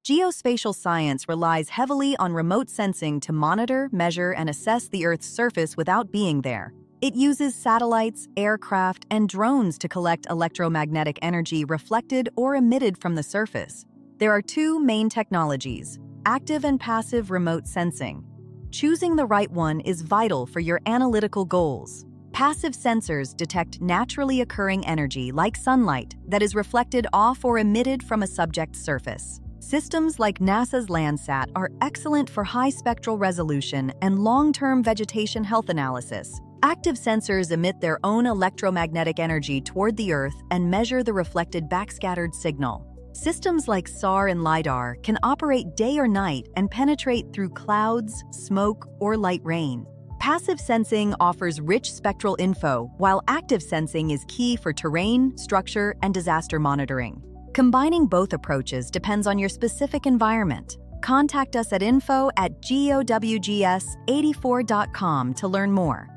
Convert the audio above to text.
Geospatial science relies heavily on remote sensing to monitor, measure, and assess the Earth's surface without being there. It uses satellites, aircraft, and drones to collect electromagnetic energy reflected or emitted from the surface. There are two main technologies: active and passive remote sensing. Choosing the right one is vital for your analytical goals. Passive sensors detect naturally occurring energy like sunlight that is reflected off or emitted from a subject's surface. Systems like NASA's Landsat are excellent for high spectral resolution and long-term vegetation health analysis. Active sensors emit their own electromagnetic energy toward the Earth and measure the reflected backscattered signal. Systems like SAR and LiDAR can operate day or night and penetrate through clouds, smoke, or light rain. Passive sensing offers rich spectral info, while active sensing is key for terrain, structure, and disaster monitoring. Combining both approaches depends on your specific environment. Contact us at info@gowgs84.com to learn more.